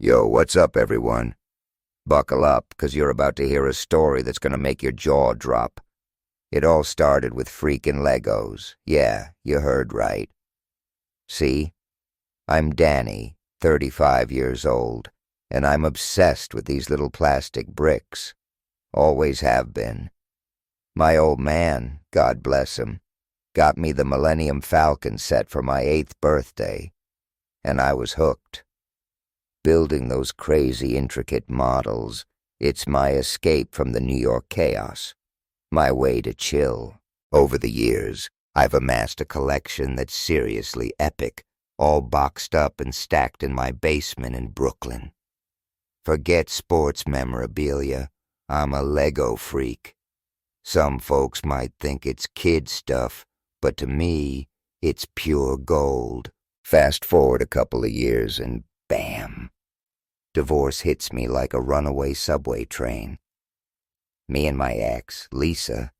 Yo, what's up, everyone? Buckle up, 'cause you're about to hear a story that's gonna make your jaw drop. It all started with freaking Legos. Yeah, you heard right. See? I'm Danny, 35 years old, and I'm obsessed with these little plastic bricks. Always have been. My old man, God bless him, got me the Millennium Falcon set for my 8th birthday, and I was hooked. Building those crazy, intricate models, it's my escape from the New York chaos, my way to chill. Over the years, I've amassed a collection that's seriously epic, all boxed up and stacked in my basement in Brooklyn. Forget sports memorabilia, I'm a Lego freak. Some folks might think it's kid stuff, but to me, it's pure gold. Fast forward a couple of years and bam! Divorce hits me like a runaway subway train. Me and my ex, Lisa,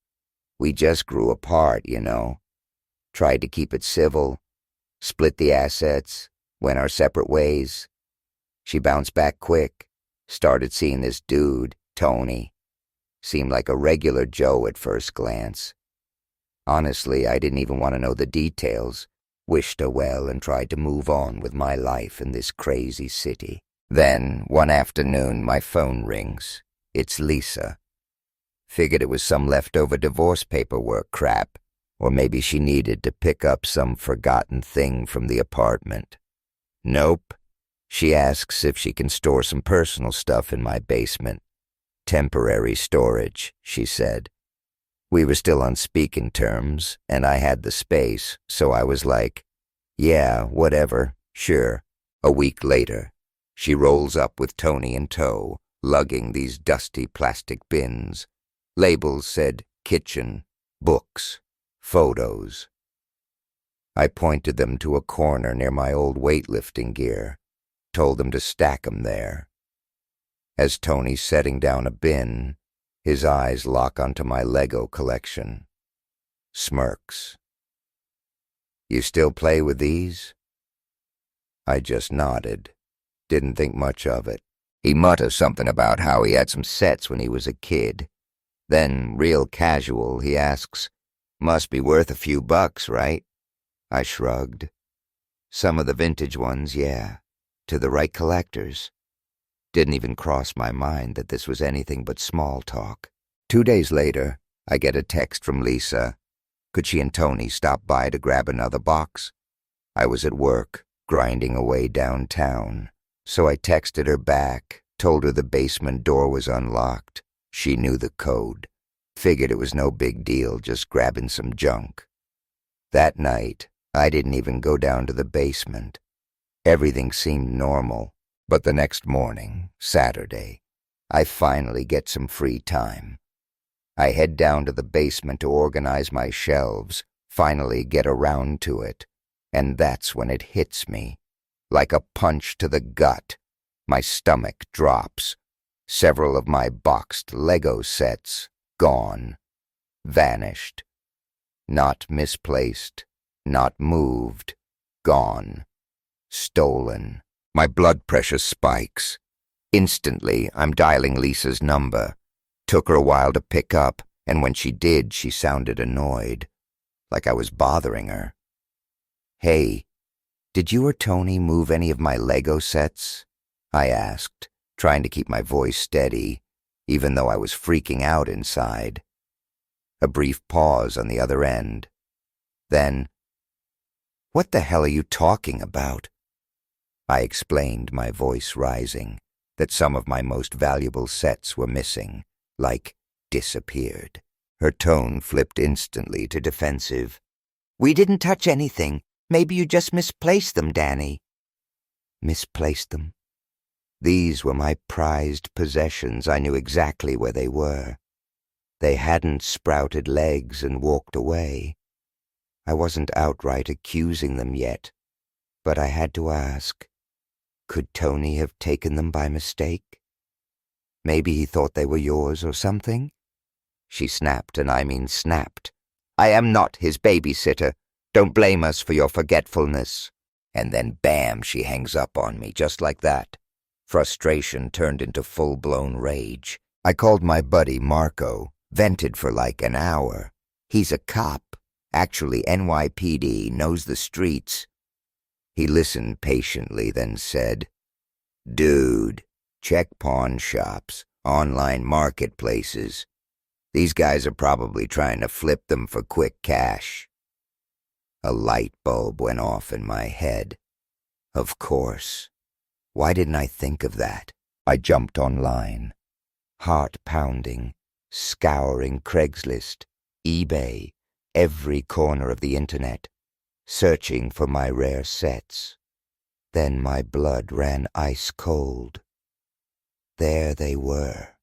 we just grew apart, you know. Tried to keep it civil, split the assets, went our separate ways. She bounced back quick, started seeing this dude, Tony. Seemed like a regular Joe at first glance. Honestly, I didn't even want to know the details. Wished her well and tried to move on with my life in this crazy city. Then, one afternoon, my phone rings. It's Lisa. Figured it was some leftover divorce paperwork crap, or maybe she needed to pick up some forgotten thing from the apartment. Nope. She asks if she can store some personal stuff in my basement. Temporary storage, she said. We were still on speaking terms, and I had the space, so I was like, yeah, whatever, sure. A week later, she rolls up with Tony in tow, lugging these dusty plastic bins. Labels said kitchen, books, photos. I pointed them to a corner near my old weightlifting gear, told them to stack them there. As Tony's setting down a bin, his eyes lock onto my Lego collection. Smirks. You still play with these? I just nodded. Didn't think much of it. He mutters something about how he had some sets when he was a kid. Then, real casual, he asks, "Must be worth a few bucks, right?" I shrugged. Some of the vintage ones, yeah. To the right collectors. Didn't even cross my mind that this was anything but small talk. 2 days later, I get a text from Lisa. Could she and Tony stop by to grab another box? I was at work, grinding away downtown. So I texted her back, told her the basement door was unlocked. She knew the code. Figured it was no big deal, just grabbing some junk. That night, I didn't even go down to the basement. Everything seemed normal, but the next morning, Saturday, I finally get some free time. I head down to the basement to organize my shelves, finally get around to it, and that's when it hits me. Like a punch to the gut, my stomach drops. Several of my boxed Lego sets, gone. Vanished. Not misplaced, not moved, gone. Stolen. My blood pressure spikes. Instantly, I'm dialing Lisa's number. Took her a while to pick up, and when she did, she sounded annoyed. Like I was bothering her. Hey, did you or Tony move any of my Lego sets? I asked, trying to keep my voice steady, even though I was freaking out inside. A brief pause on the other end. Then, "What the hell are you talking about?" I explained, my voice rising, that some of my most valuable sets were missing, like disappeared. Her tone flipped instantly to defensive. "We didn't touch anything. Maybe you just misplaced them, Danny." Misplaced them? These were my prized possessions. I knew exactly where they were. They hadn't sprouted legs and walked away. I wasn't outright accusing them yet, but I had to ask, could Tony have taken them by mistake? Maybe he thought they were yours or something? She snapped, and I mean snapped. "I am not his babysitter. Don't blame us for your forgetfulness." And then bam, she hangs up on me, just like that. Frustration turned into full-blown rage. I called my buddy Marco, vented for like an hour. He's a cop. Actually, NYPD knows the streets. He listened patiently, then said, "Dude, check pawn shops, online marketplaces. These guys are probably trying to flip them for quick cash." A light bulb went off in my head. Of course. Why didn't I think of that? I jumped online. Heart pounding, scouring Craigslist, eBay, every corner of the internet, searching for my rare sets. Then my blood ran ice cold. There they were.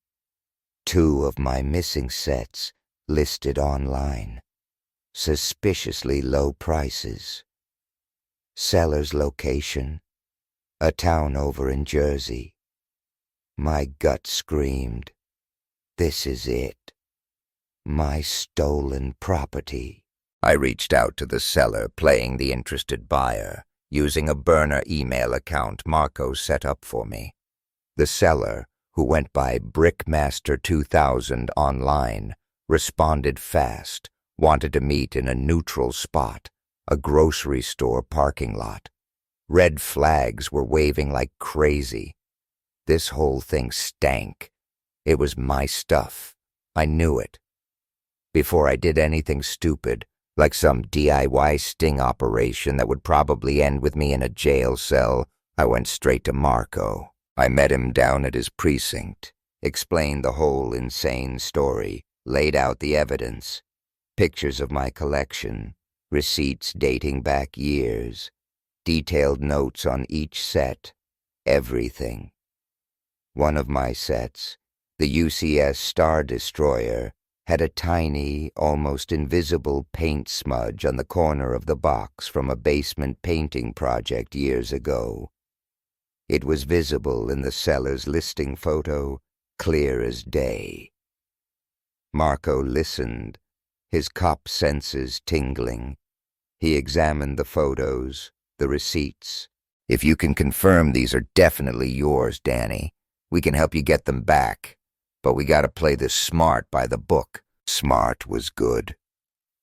2 of my missing sets listed online. Suspiciously low prices. Seller's location, a town over in Jersey. My gut screamed, this is it. My stolen property. I reached out to the seller, playing the interested buyer, using a burner email account Marco set up for me. The seller, who went by Brickmaster2000 online, responded fast, wanted to meet in a neutral spot, a grocery store parking lot. Red flags were waving like crazy. This whole thing stank. It was my stuff. I knew it. Before I did anything stupid, like some DIY sting operation that would probably end with me in a jail cell, I went straight to Marco. I met him down at his precinct, explained the whole insane story, laid out the evidence, pictures of my collection, receipts dating back years, detailed notes on each set, everything. One of my sets, the UCS Star Destroyer, had a tiny, almost invisible paint smudge on the corner of the box from a basement painting project years ago. It was visible in the seller's listing photo, clear as day. Marco listened, his cop senses tingling. He examined the photos, the receipts. "If you can confirm these are definitely yours, Danny, we can help you get them back. But we gotta play this smart by the book." Smart was good.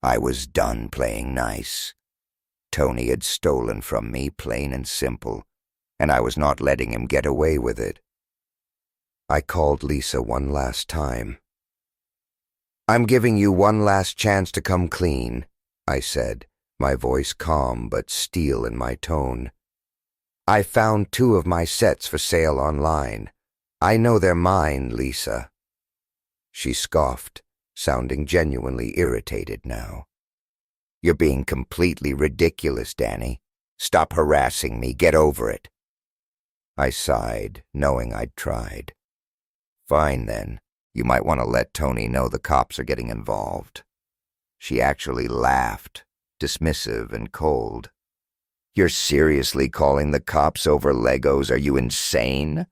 I was done playing nice. Tony had stolen from me, plain and simple, and I was not letting him get away with it. I called Lisa one last time. "I'm giving you one last chance to come clean," I said, my voice calm but steel in my tone. "I found 2 of my sets for sale online. I know they're mine, Lisa." She scoffed, sounding genuinely irritated now. "You're being completely ridiculous, Danny. Stop harassing me. Get over it." I sighed, knowing I'd tried. "Fine, then. You might want to let Tony know the cops are getting involved." She actually laughed, dismissive and cold. "You're seriously calling the cops over Legos? Are you insane?"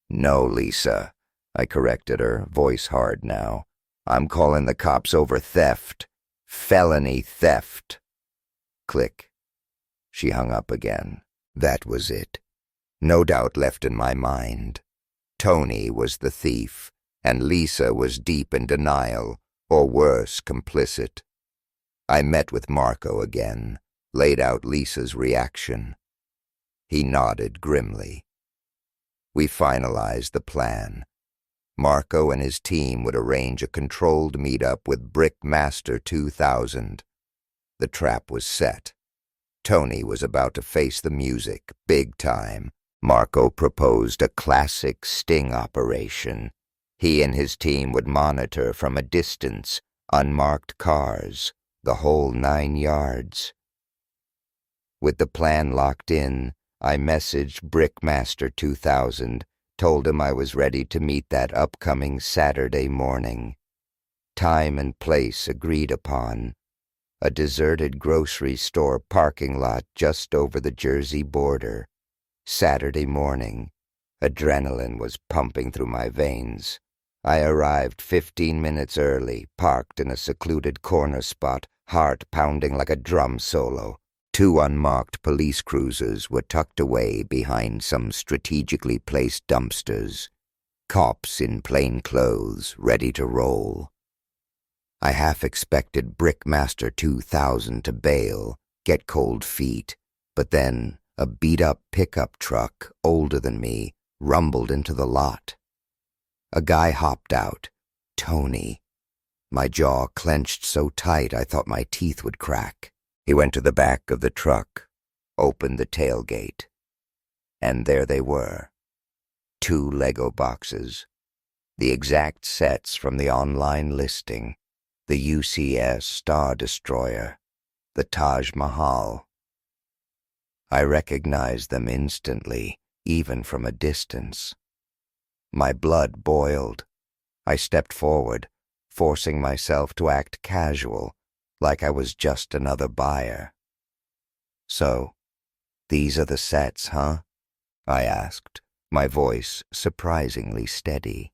"No, Lisa," I corrected her, voice hard now. "I'm calling the cops over theft. Felony theft." Click. She hung up again. That was it. No doubt left in my mind. Tony was the thief, and Lisa was deep in denial, or worse, complicit. I met with Marco again, laid out Lisa's reaction. He nodded grimly. We finalized the plan. Marco and his team would arrange a controlled meetup with Brickmaster2000. The trap was set. Tony was about to face the music, big time. Marco proposed a classic sting operation. He and his team would monitor from a distance, unmarked cars, the whole 9 yards. With the plan locked in, I messaged Brickmaster2000, told him I was ready to meet that upcoming Saturday morning. Time and place agreed upon. A deserted grocery store parking lot just over the Jersey border. Saturday morning. Adrenaline was pumping through my veins. I arrived 15 minutes early, parked in a secluded corner spot, heart pounding like a drum solo. 2 unmarked police cruisers were tucked away behind some strategically placed dumpsters, cops in plain clothes ready to roll. I half expected Brickmaster 2000 to bail, get cold feet, but then a beat-up pickup truck, older than me, rumbled into the lot. A guy hopped out, Tony. My jaw clenched so tight I thought my teeth would crack. He went to the back of the truck, opened the tailgate, and there they were. 2 Lego boxes, the exact sets from the online listing, the UCS Star Destroyer, the Taj Mahal. I recognized them instantly, even from a distance. My blood boiled. I stepped forward, forcing myself to act casual, like I was just another buyer. "So, these are the sets, huh?" I asked, my voice surprisingly steady.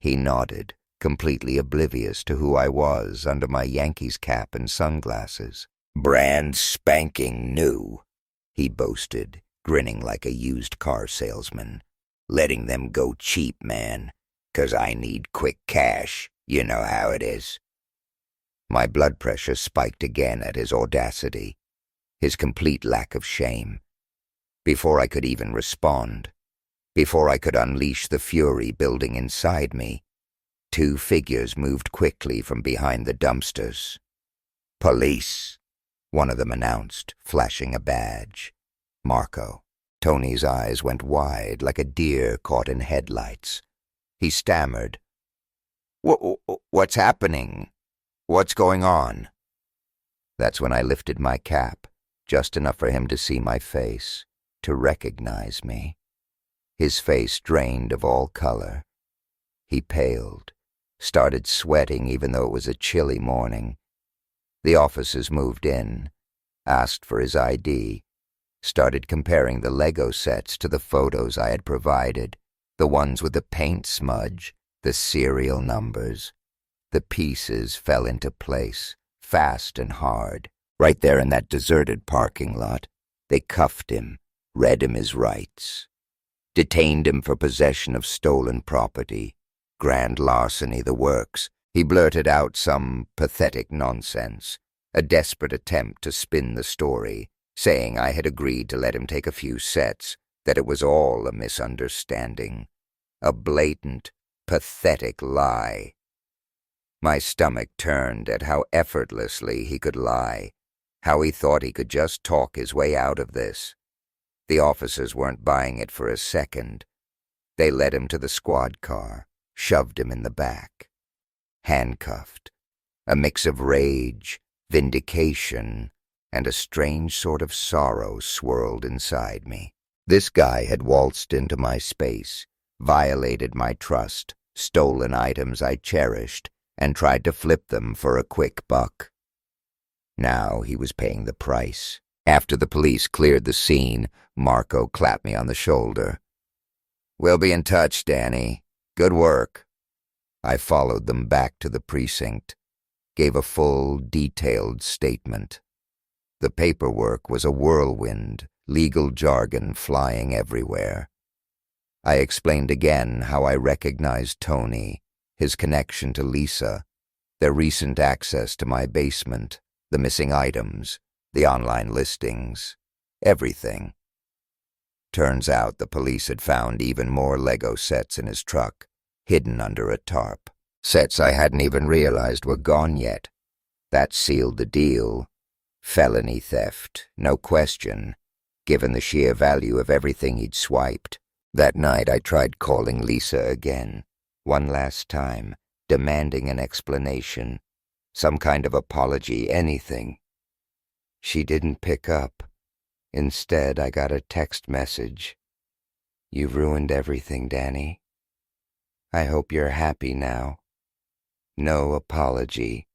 He nodded, completely oblivious to who I was under my Yankees cap and sunglasses. "Brand spanking new," he boasted, grinning like a used car salesman. "Letting them go cheap, man, 'cause I need quick cash. You know how it is." My blood pressure spiked again at his audacity, his complete lack of shame. Before I could even respond, before I could unleash the fury building inside me, 2 figures moved quickly from behind the dumpsters. "Police," one of them announced, flashing a badge. Marco. Tony's eyes went wide like a deer caught in headlights. He stammered, What's happening? What's going on?" That's when I lifted my cap, just enough for him to see my face, to recognize me. His face drained of all color. He paled, started sweating even though it was a chilly morning. The officers moved in, asked for his ID, started comparing the Lego sets to the photos I had provided, the ones with the paint smudge, the serial numbers. The pieces fell into place, fast and hard, right there in that deserted parking lot. They cuffed him, read him his rights, detained him for possession of stolen property, grand larceny, the works. He blurted out some pathetic nonsense, a desperate attempt to spin the story, saying I had agreed to let him take a few sets, that it was all a misunderstanding. A blatant, pathetic lie. My stomach turned at how effortlessly he could lie, how he thought he could just talk his way out of this. The officers weren't buying it for a second. They led him to the squad car, shoved him in the back. Handcuffed. A mix of rage, vindication, and a strange sort of sorrow swirled inside me. This guy had waltzed into my space, violated my trust, stolen items I cherished, and tried to flip them for a quick buck. Now he was paying the price. After the police cleared the scene, Marco clapped me on the shoulder. "We'll be in touch, Danny. Good work." I followed them back to the precinct, gave a full, detailed statement. The paperwork was a whirlwind, legal jargon flying everywhere. I explained again how I recognized Tony, his connection to Lisa, their recent access to my basement, the missing items, the online listings, everything. Turns out the police had found even more Lego sets in his truck, hidden under a tarp. Sets I hadn't even realized were gone yet. That sealed the deal. Felony theft, no question, given the sheer value of everything he'd swiped. That night I tried calling Lisa again, one last time, demanding an explanation, some kind of apology, anything. She didn't pick up. Instead, I got a text message. "You've ruined everything, Danny. I hope you're happy now." No apology,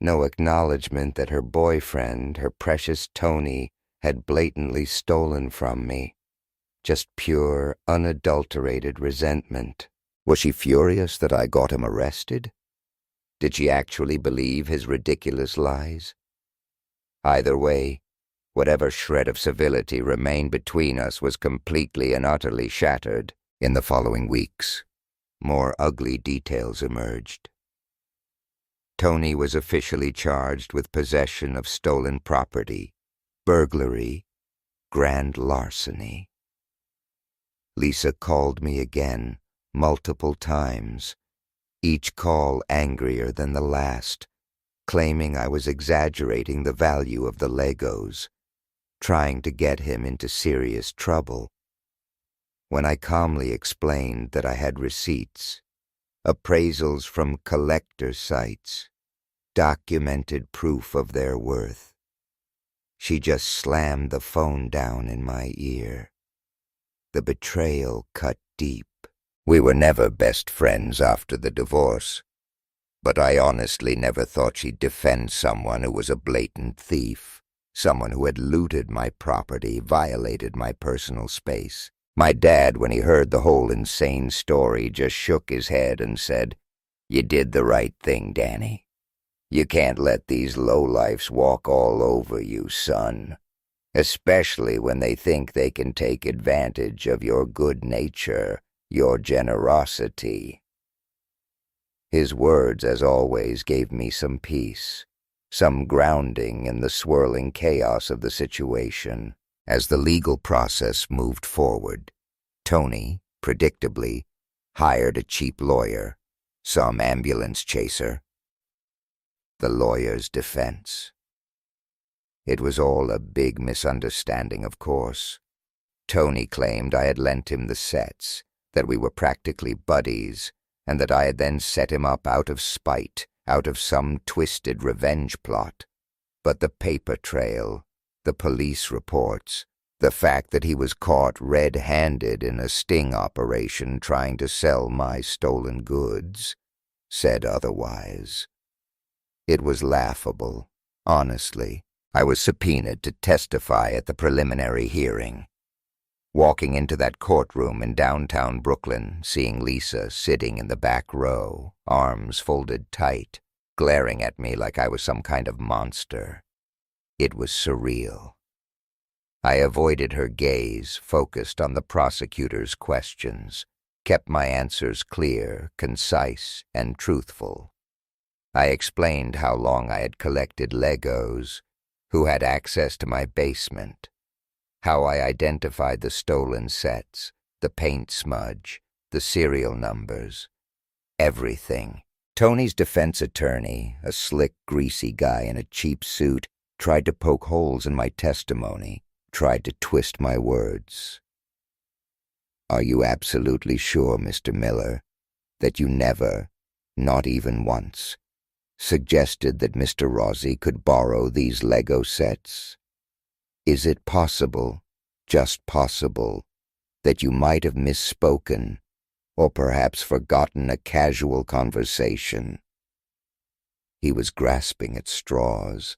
no acknowledgement that her boyfriend, her precious Tony, had blatantly stolen from me. Just pure, unadulterated resentment. Was she furious that I got him arrested? Did she actually believe his ridiculous lies? Either way, Whatever shred of civility remained between us was completely and utterly shattered. In the following weeks, more ugly details emerged. Tony was officially charged with possession of stolen property, burglary, grand larceny. Lisa called me again, multiple times, each call angrier than the last, claiming I was exaggerating the value of the Legos, trying to get him into serious trouble. When I calmly explained that I had receipts, appraisals from collector sites, documented proof of their worth, she just slammed the phone down in my ear. The betrayal cut deep. We were never best friends after the divorce, but I honestly never thought she'd defend someone who was a blatant thief, someone who had looted my property, violated my personal space. My dad, when he heard the whole insane story, just shook his head and said, "You did the right thing, Danny. You can't let these lowlifes walk all over you, son, especially when they think they can take advantage of your good nature, your generosity." His words, as always, gave me some peace, some grounding in the swirling chaos of the situation. As the legal process moved forward, Tony, predictably, hired a cheap lawyer, some ambulance chaser. The lawyer's defense. It was all a big misunderstanding, of course. Tony claimed I had lent him the sets, that we were practically buddies, and that I had then set him up out of spite, out of some twisted revenge plot. But the paper trail, the police reports, the fact that he was caught red-handed in a sting operation trying to sell my stolen goods, said otherwise. It was laughable, honestly. I was subpoenaed to testify at the preliminary hearing. Walking into that courtroom in downtown Brooklyn, seeing Lisa sitting in the back row, arms folded tight, glaring at me like I was some kind of monster. It was surreal. I avoided her gaze, focused on the prosecutor's questions, kept my answers clear, concise, and truthful. I explained how long I had collected Legos, who had access to my basement, how I identified the stolen sets, the paint smudge, the serial numbers, everything. Tony's defense attorney, a slick, greasy guy in a cheap suit, tried to poke holes in my testimony, tried to twist my words. "Are you absolutely sure, Mr. Miller, that you never, not even once, suggested that Mr. Rossi could borrow these Lego sets? Is it possible, just possible, that you might have misspoken, or perhaps forgotten a casual conversation?" He was grasping at straws.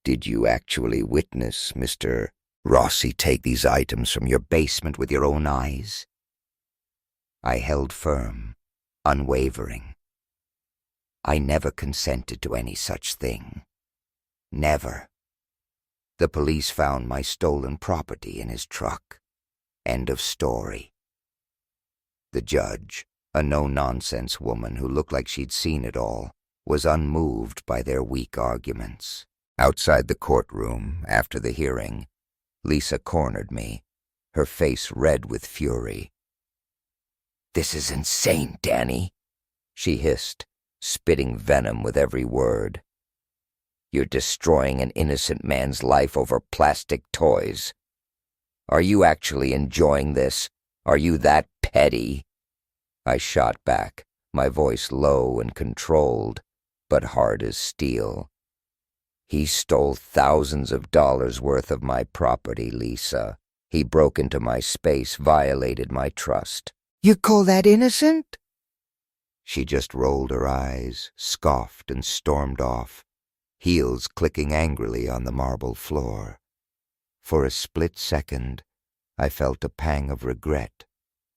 "Did you actually witness Mr. Rossi take these items from your basement with your own eyes?" I held firm, unwavering. "I never consented to any such thing. Never. The police found my stolen property in his truck. End of story." The judge, a no-nonsense woman who looked like she'd seen it all, was unmoved by their weak arguments. Outside the courtroom, after the hearing, Lisa cornered me, her face red with fury. "This is insane, Danny," she hissed, spitting venom with every word. "You're destroying an innocent man's life over plastic toys. Are you actually enjoying this? Are you that petty?" I shot back, my voice low and controlled, but hard as steel. "He stole thousands of dollars worth of my property, Lisa. He broke into my space, violated my trust." "You call that innocent?" She just rolled her eyes, scoffed, and stormed off, heels clicking angrily on the marble floor. For a split second, I felt a pang of regret,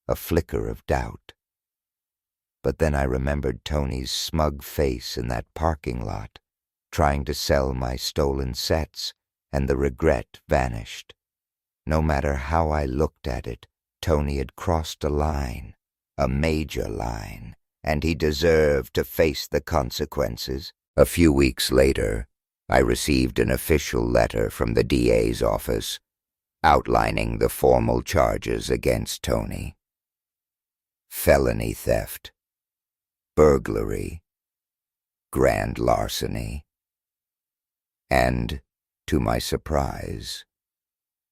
a flicker of doubt. But then I remembered Tony's smug face in that parking lot, trying to sell my stolen sets, and the regret vanished. No matter how I looked at it, Tony had crossed a line, a major line, and he deserved to face the consequences. A few weeks later, I received an official letter from the DA's office outlining the formal charges against Tony. Felony theft, burglary, grand larceny, and, to my surprise,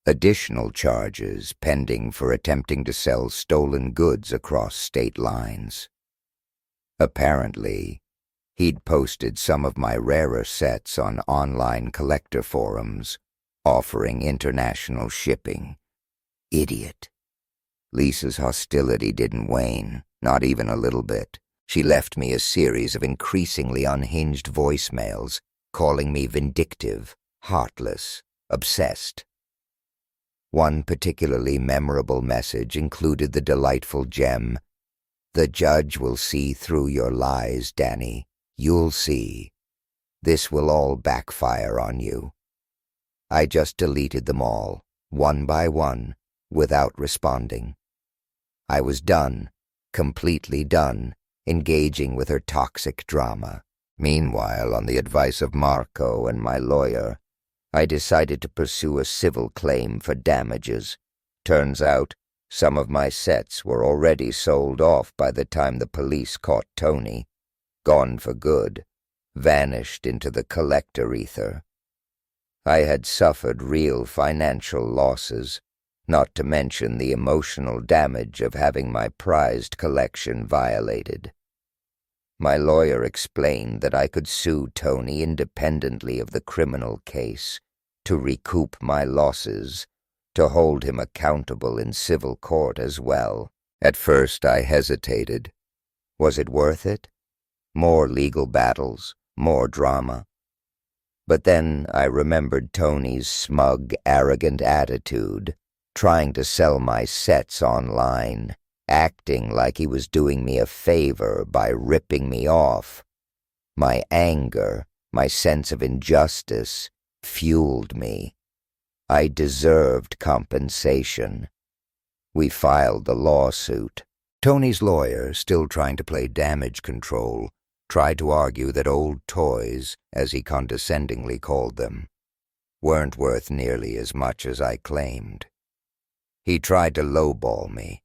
additional charges pending for attempting to sell stolen goods across state lines. Apparently, he'd posted some of my rarer sets on online collector forums, offering international shipping. Idiot. Lisa's hostility didn't wane, not even a little bit. She left me a series of increasingly unhinged voicemails, calling me vindictive, heartless, obsessed. One particularly memorable message included the delightful gem, "The judge will see through your lies, Danny. You'll see. This will all backfire on you." I just deleted them all, one by one, without responding. I was done, completely done, engaging with her toxic drama. Meanwhile, on the advice of Marco and my lawyer, I decided to pursue a civil claim for damages. Turns out, some of my sets were already sold off by the time the police caught Tony. Gone for good, vanished into the collector ether. I had suffered real financial losses, not to mention the emotional damage of having my prized collection violated. My lawyer explained that I could sue Tony independently of the criminal case, to recoup my losses, to hold him accountable in civil court as well. At first I hesitated. Was it worth it? More legal battles, more drama. But then I remembered Tony's smug, arrogant attitude, trying to sell my sets online, acting like he was doing me a favor by ripping me off. My anger, my sense of injustice, fueled me. I deserved compensation. We filed the lawsuit. Tony's lawyer, still trying to play damage control, tried to argue that old toys, as he condescendingly called them, weren't worth nearly as much as I claimed. He tried to lowball me,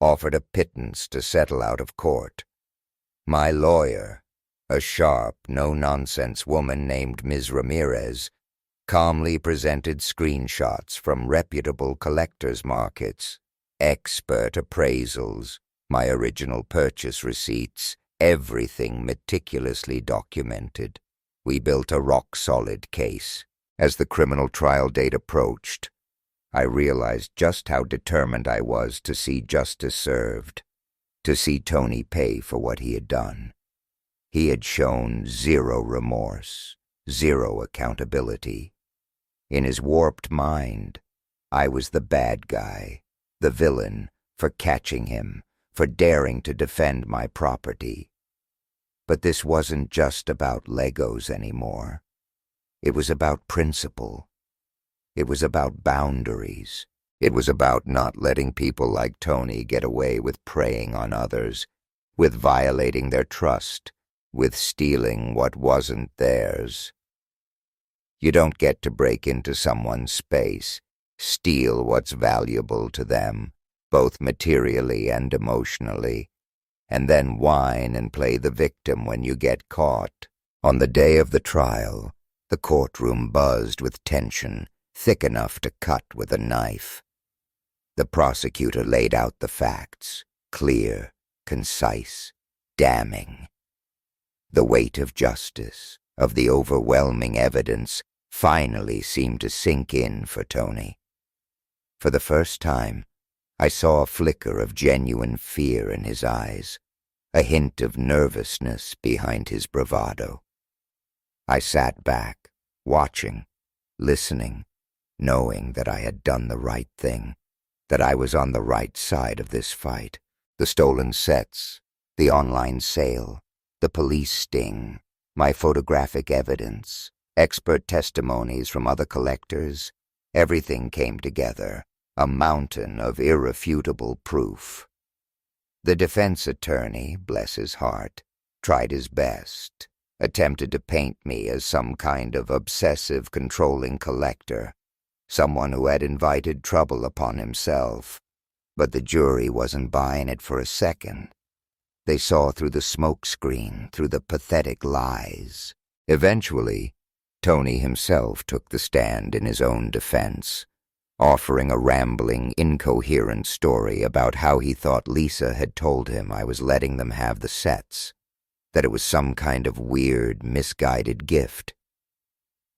offered a pittance to settle out of court. My lawyer, a sharp, no-nonsense woman named Ms. Ramirez, calmly presented screenshots from reputable collectors' markets, expert appraisals, my original purchase receipts, everything meticulously documented. We built a rock-solid case. As the criminal trial date approached, I realized just how determined I was to see justice served, to see Tony pay for what he had done. He had shown zero remorse, zero accountability. In his warped mind, I was the bad guy, the villain, for catching him, for daring to defend my property. But this wasn't just about Legos anymore. It was about principle. It was about boundaries. It was about not letting people like Tony get away with preying on others, with violating their trust, with stealing what wasn't theirs. You don't get to break into someone's space, steal what's valuable to them, both materially and emotionally, and then whine and play the victim when you get caught. On the day of the trial, the courtroom buzzed with tension, thick enough to cut with a knife. The prosecutor laid out the facts, clear, concise, damning. The weight of justice, of the overwhelming evidence, finally seemed to sink in for Tony. For the first time, I saw a flicker of genuine fear in his eyes, a hint of nervousness behind his bravado. I sat back, watching, listening, knowing that I had done the right thing, that I was on the right side of this fight. The stolen sets, the online sale, the police sting, my photographic evidence, expert testimonies from other collectors. Everything came together, a mountain of irrefutable proof. The defense attorney, bless his heart, tried his best, attempted to paint me as some kind of obsessive, controlling collector, someone who had invited trouble upon himself. But the jury wasn't buying it for a second. They saw through the smokescreen, through the pathetic lies. Eventually, Tony himself took the stand in his own defense, offering a rambling, incoherent story about how he thought Lisa had told him I was letting them have the sets, that it was some kind of weird, misguided gift.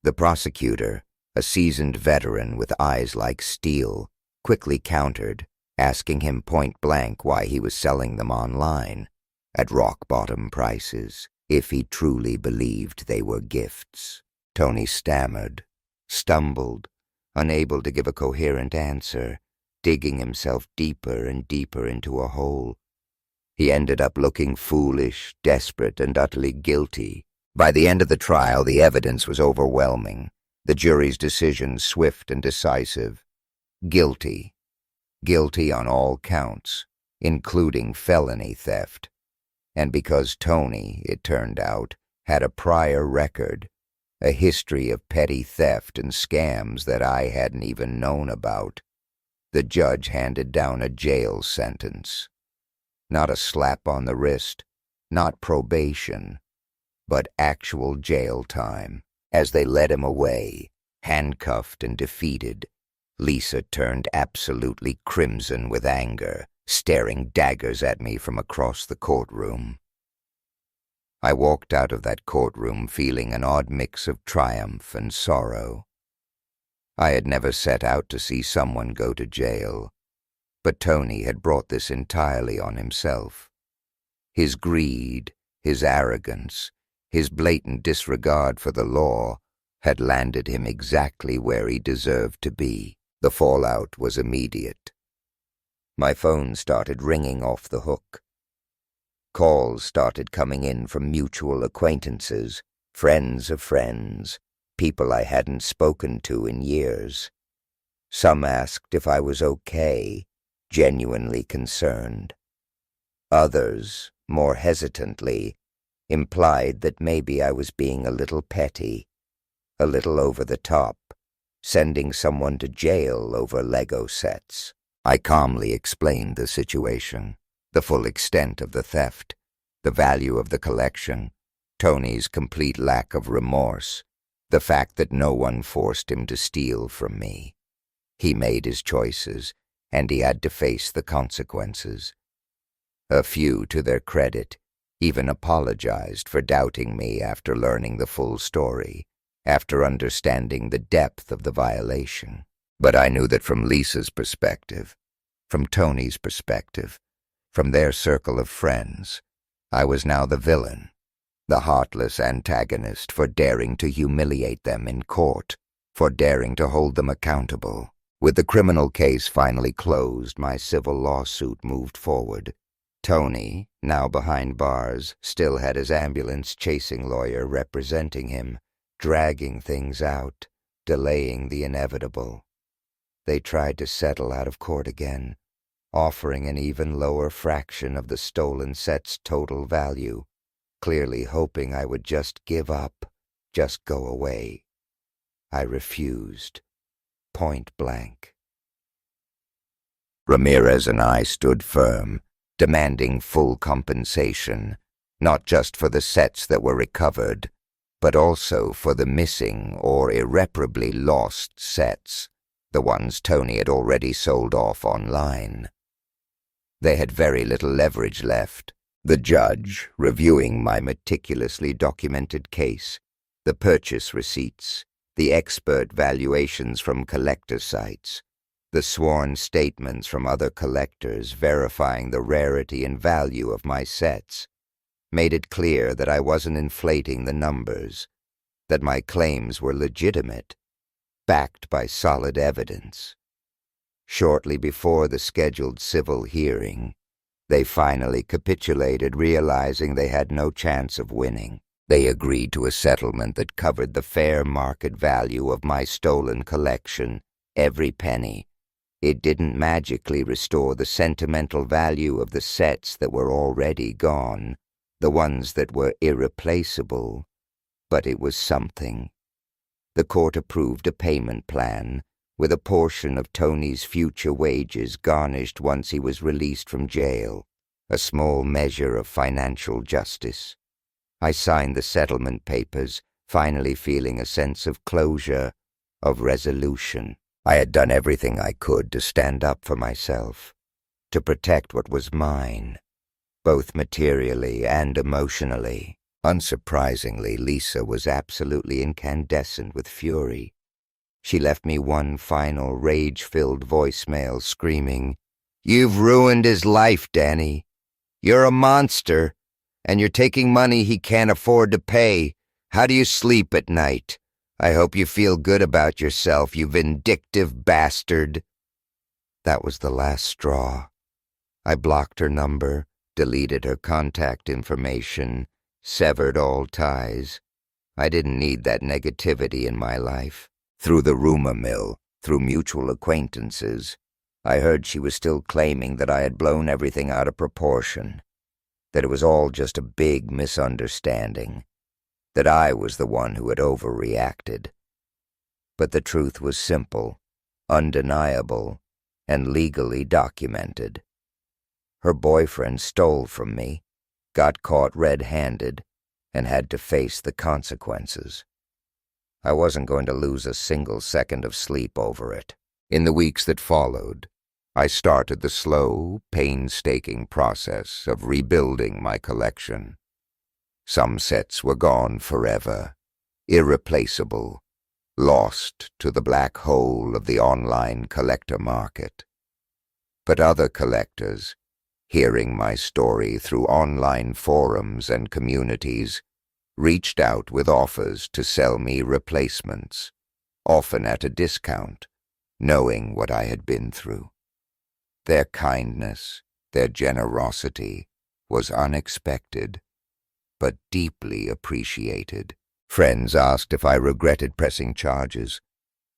The prosecutor, a seasoned veteran with eyes like steel, quickly countered, asking him point-blank why he was selling them online, at rock-bottom prices, if he truly believed they were gifts. Tony stammered, stumbled, unable to give a coherent answer, digging himself deeper and deeper into a hole. He ended up looking foolish, desperate, and utterly guilty. By the end of the trial, the evidence was overwhelming, the jury's decision swift and decisive. Guilty. Guilty on all counts, including felony theft. And because Tony, it turned out, had a prior record, a history of petty theft and scams that I hadn't even known about, the judge handed down a jail sentence. Not a slap on the wrist, not probation, but actual jail time. As they led him away, handcuffed and defeated, Lisa turned absolutely crimson with anger, staring daggers at me from across the courtroom. I walked out of that courtroom feeling an odd mix of triumph and sorrow. I had never set out to see someone go to jail, but Tony had brought this entirely on himself. His greed, his arrogance, his blatant disregard for the law had landed him exactly where he deserved to be. The fallout was immediate. My phone started ringing off the hook. Calls started coming in from mutual acquaintances, friends of friends, people I hadn't spoken to in years. Some asked if I was okay, genuinely concerned. Others, more hesitantly, implied that maybe I was being a little petty, a little over the top, sending someone to jail over Lego sets. I calmly explained the situation, the full extent of the theft, the value of the collection, Tony's complete lack of remorse, the fact that no one forced him to steal from me. He made his choices, and he had to face the consequences. A few, to their credit, even apologized for doubting me after learning the full story, after understanding the depth of the violation. But I knew that from Lisa's perspective, from Tony's perspective, from their circle of friends, I was now the villain, the heartless antagonist for daring to humiliate them in court, for daring to hold them accountable. With the criminal case finally closed, my civil lawsuit moved forward. Tony, now behind bars, still had his ambulance-chasing lawyer representing him, dragging things out, delaying the inevitable. They tried to settle out of court again, offering an even lower fraction of the stolen set's total value, clearly hoping I would just give up, just go away. I refused, point blank. Ramirez and I stood firm, demanding full compensation, not just for the sets that were recovered, but also for the missing or irreparably lost sets, the ones Tony had already sold off online. They had very little leverage left. The judge, reviewing my meticulously documented case, the purchase receipts, the expert valuations from collector sites, the sworn statements from other collectors verifying the rarity and value of my sets, made it clear that I wasn't inflating the numbers, that my claims were legitimate, backed by solid evidence. Shortly before the scheduled civil hearing, they finally capitulated, realizing they had no chance of winning. They agreed to a settlement that covered the fair market value of my stolen collection, every penny. It didn't magically restore the sentimental value of the sets that were already gone, the ones that were irreplaceable, but it was something. The court approved a payment plan, with a portion of Tony's future wages garnished once he was released from jail, a small measure of financial justice. I signed the settlement papers, finally feeling a sense of closure, of resolution. I had done everything I could to stand up for myself, to protect what was mine, both materially and emotionally. Unsurprisingly, Lisa was absolutely incandescent with fury. She left me one final rage-filled voicemail screaming, "You've ruined his life, Danny. You're a monster, and you're taking money he can't afford to pay. How do you sleep at night? I hope you feel good about yourself, you vindictive bastard." That was the last straw. I blocked her number, deleted her contact information, severed all ties. I didn't need that negativity in my life. Through the rumor mill, through mutual acquaintances, I heard she was still claiming that I had blown everything out of proportion, that it was all just a big misunderstanding, that I was the one who had overreacted. But the truth was simple, undeniable, and legally documented. Her boyfriend stole from me, got caught red-handed, and had to face the consequences. I wasn't going to lose a single second of sleep over it. In the weeks that followed, I started the slow, painstaking process of rebuilding my collection. Some sets were gone forever, irreplaceable, lost to the black hole of the online collector market. But other collectors, hearing my story through online forums and communities, reached out with offers to sell me replacements, often at a discount, knowing what I had been through. Their kindness, their generosity was unexpected, but deeply appreciated. Friends asked if I regretted pressing charges,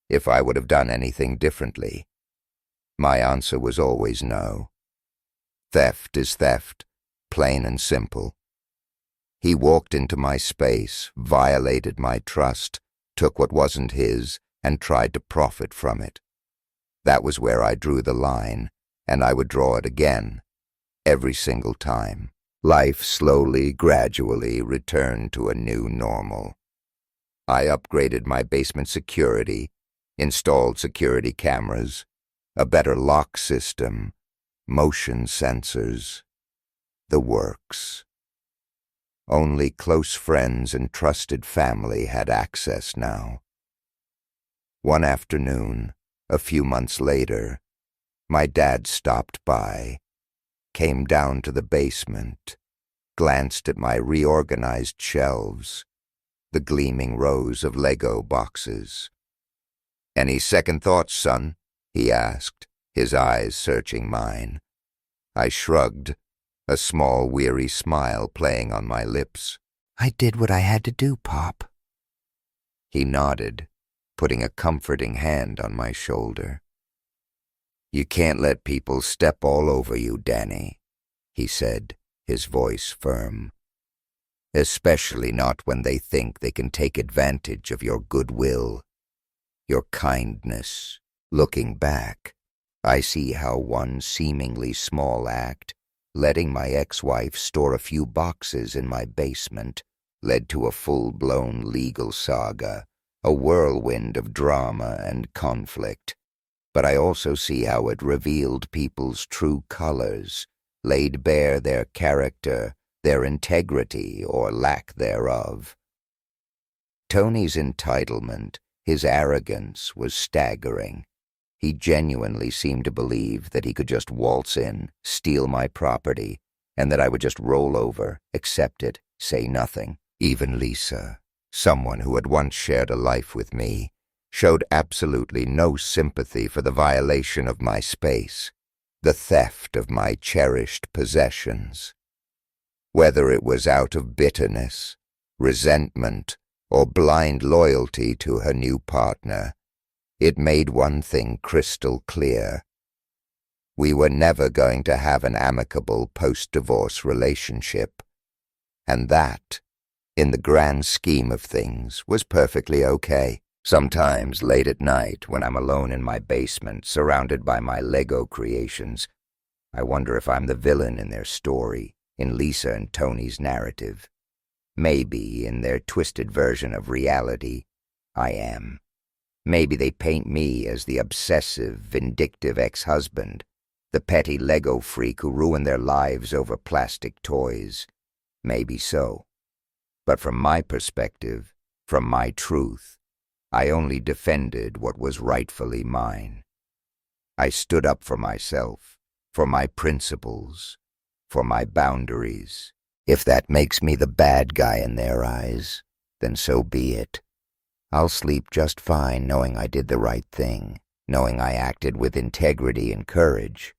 if I would have done anything differently. My answer was always no. Theft is theft, plain and simple. He walked into my space, violated my trust, took what wasn't his, and tried to profit from it. That was where I drew the line, and I would draw it again, every single time. Life slowly, gradually returned to a new normal. I upgraded my basement security, installed security cameras, a better lock system, motion sensors, the works. Only close friends and trusted family had access now. One afternoon, a few months later, my dad stopped by, came down to the basement, glanced at my reorganized shelves, the gleaming rows of Lego boxes. "Any second thoughts, son?" he asked, his eyes searching mine. I shrugged, a small, weary smile playing on my lips. "I did what I had to do, Pop." He nodded, putting a comforting hand on my shoulder. "You can't let people step all over you, Danny," he said, his voice firm. "Especially not when they think they can take advantage of your goodwill, your kindness." Looking back, I see how one seemingly small act, letting my ex-wife store a few boxes in my basement, led to a full-blown legal saga, a whirlwind of drama and conflict. But I also see how it revealed people's true colors, laid bare their character, their integrity or lack thereof. Tony's entitlement, his arrogance, was staggering. He genuinely seemed to believe that he could just waltz in, steal my property, and that I would just roll over, accept it, say nothing. Even Lisa, someone who had once shared a life with me, showed absolutely no sympathy for the violation of my space, the theft of my cherished possessions. Whether it was out of bitterness, resentment, or blind loyalty to her new partner. It made one thing crystal clear. We were never going to have an amicable post-divorce relationship. And that, in the grand scheme of things, was perfectly okay. Sometimes, late at night, when I'm alone in my basement, surrounded by my Lego creations, I wonder if I'm the villain in their story, in Lisa and Tony's narrative. Maybe, in their twisted version of reality, I am. Maybe they paint me as the obsessive, vindictive ex-husband, the petty Lego freak who ruined their lives over plastic toys. Maybe so. But from my perspective, from my truth, I only defended what was rightfully mine. I stood up for myself, for my principles, for my boundaries. If that makes me the bad guy in their eyes, then so be it. I'll sleep just fine knowing I did the right thing, knowing I acted with integrity and courage.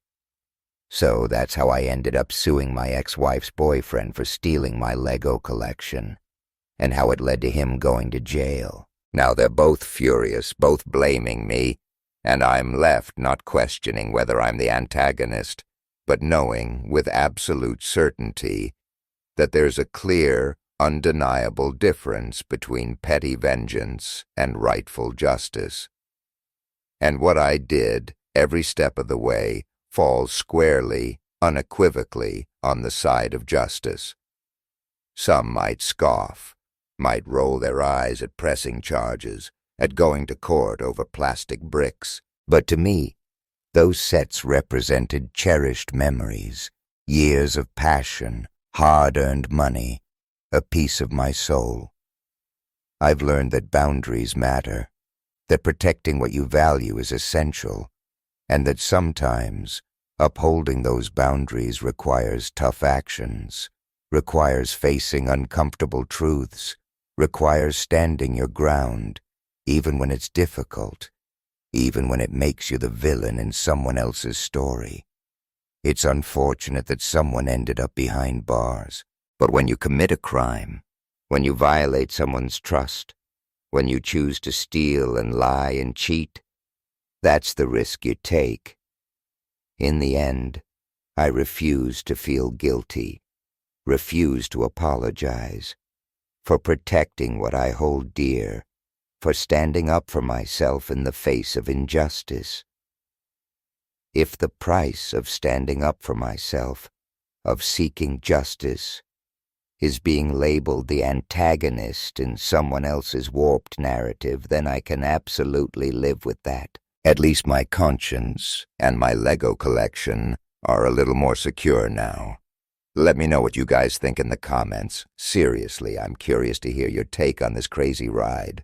So that's how I ended up suing my ex-wife's boyfriend for stealing my Lego collection, and how it led to him going to jail. Now they're both furious, both blaming me, and I'm left not questioning whether I'm the antagonist, but knowing with absolute certainty that there's a clear, undeniable difference between petty vengeance and rightful justice. And what I did, every step of the way, falls squarely, unequivocally, on the side of justice. Some might scoff, might roll their eyes at pressing charges, at going to court over plastic bricks, but to me, those sets represented cherished memories, years of passion, hard-earned money, a piece of my soul. I've learned that boundaries matter, that protecting what you value is essential, and that sometimes upholding those boundaries requires tough actions, requires facing uncomfortable truths, requires standing your ground, even when it's difficult, even when it makes you the villain in someone else's story. It's unfortunate that someone ended up behind bars, but when you commit a crime, when you violate someone's trust, when you choose to steal and lie and cheat, that's the risk you take. In the end, I refuse to feel guilty, refuse to apologize, for protecting what I hold dear, for standing up for myself in the face of injustice. If the price of standing up for myself, of seeking justice, is being labeled the antagonist in someone else's warped narrative, then I can absolutely live with that. At least my conscience and my Lego collection are a little more secure now. Let me know what you guys think in the comments. Seriously, I'm curious to hear your take on this crazy ride.